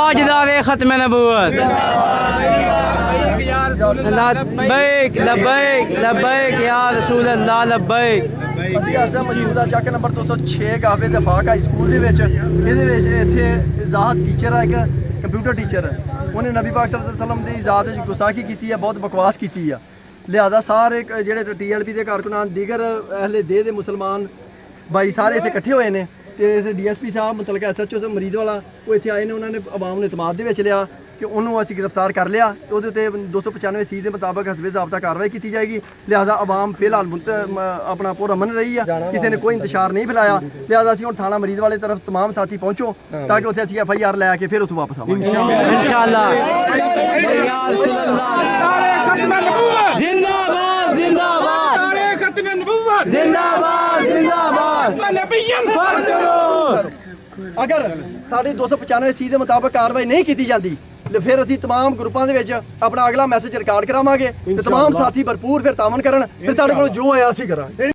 ताजदार खत्म नबूवत लब्बैक लब्बैक लब्बैक या रसूल अल्लाह लब्बैक। ਅਸੀਂ ਅੱਜ ਮੌਜੂਦਾ ਚੱਕ ਨੰਬਰ 206 ਕਾਫੇ ਦੇ ਫਾਕ ਹਾਈ ਸਕੂਲ ਦੇ ਵਿੱਚ ਇਹਦੇ ਵਿੱਚ ਇੱਥੇ ਇਜ਼ਾਹਤ ਟੀਚਰ ਆ, ਇੱਕ ਕੰਪਿਊਟਰ ਟੀਚਰ। ਉਹਨੇ ਨਬੀ ਪਾਕ ਸੱਲੱਲਾਹੁ ਅਲੈहि ਵਸੱਲਮ ਦੀ ਇਜ਼ਾਹਤ ਵਿੱਚ ਗੁਸਾਖੀ ਕੀਤੀ ਆ, ਬਹੁਤ ਬਕਵਾਸ ਕੀਤੀ ਆ। ਲਿਹਾਜ਼ਾ ਸਾਰੇ ਜਿਹੜੇ TLP ਦੇ ਕਾਰਕੁਨਾਨ ਦੀਗਰ ਅਹਲੇ ਦੇ ਮੁਸਲਮਾਨ ਭਾਈ ਸਾਰੇ ਇੱਥੇ ਇਕੱਠੇ ਹੋਏ ਨੇ ਤੇ ਇਸ DSP ਸਾਹਿਬ ਮੁਤਲਕਾ SHO ਮਰੀਦ ਵਾਲਾ ਉਹ ਇੱਥੇ ਆਏ ਨੇ। ਉਹਨਾਂ ਨੇ ਆਵਾਮ ਨੂੰ ਇਤਮਾਦ ਦੇ ਵਿੱਚ ਲਿਆ ਕਿ ਉਹਨੂੰ ਅਸੀਂ ਗ੍ਰਿਫਤਾਰ ਕਰ ਲਿਆ ਤੇ ਉਹਦੇ ਉੱਤੇ 295C ਦੇ ਮੁਤਾਬਕ ਹਸਬੇ ਜ਼ਾਬਤਾ ਕਾਰਵਾਈ ਕੀਤੀ ਜਾਏਗੀ। ਲਿਹਾਜ਼ਾ ਆਵਾਮ ਫਿਲਹਾਲ ਆਪਣਾ ਪੂਰਾ ਮੰਨ ਰਹੀ ਆ, ਕਿਸੇ ਨੇ ਕੋਈ ਇੰਤਸ਼ਾਰ ਨਹੀਂ ਫੈਲਾਇਆ। ਲਿਹਾਜ਼ਾ ਅਸੀਂ ਹੁਣ ਥਾਣਾ ਮਰੀਦ ਵਾਲੇ ਤਰਫ ਤਮਾਮ ਸਾਥੀ ਪਹੁੰਚੋ ਤਾਂ ਕਿ ਉੱਥੇ ਅਸੀਂ FIR ਲੈ ਕੇ ਫਿਰ ਉੱਥੋਂ ਵਾਪਸ ਆਵਾਂਗੇ इंशाअल्लाह। या रसूल अल्लाह जिंदाबाद जिंदाबाद जिंदाबाद जिंदाबाद। अगर साढ़े 295C ਦੇ ਮੁਤਾਬਕ ਕਾਰਵਾਈ ਨਹੀਂ ਕੀਤੀ ਜਾਂਦੀ ਤੇ ਫਿਰ ਅਸੀਂ तमाम ਗਰੁੱਪਾਂ ਦੇ ਵਿੱਚ ਆਪਣਾ ਅਗਲਾ ਮੈਸੇਜ ਰਿਕਾਰਡ ਕਰਾਵਾਂਗੇ ਤੇ तमाम ਸਾਥੀ ਭਰਪੂਰ ਫਿਰ ਤਾਮਨ ਕਰਨ, ਫਿਰ ਤੁਹਾਡੇ ਕੋਲ ਜੋ ਆਇਆ ਅਸੀਂ ਕਰਾਂਗੇ।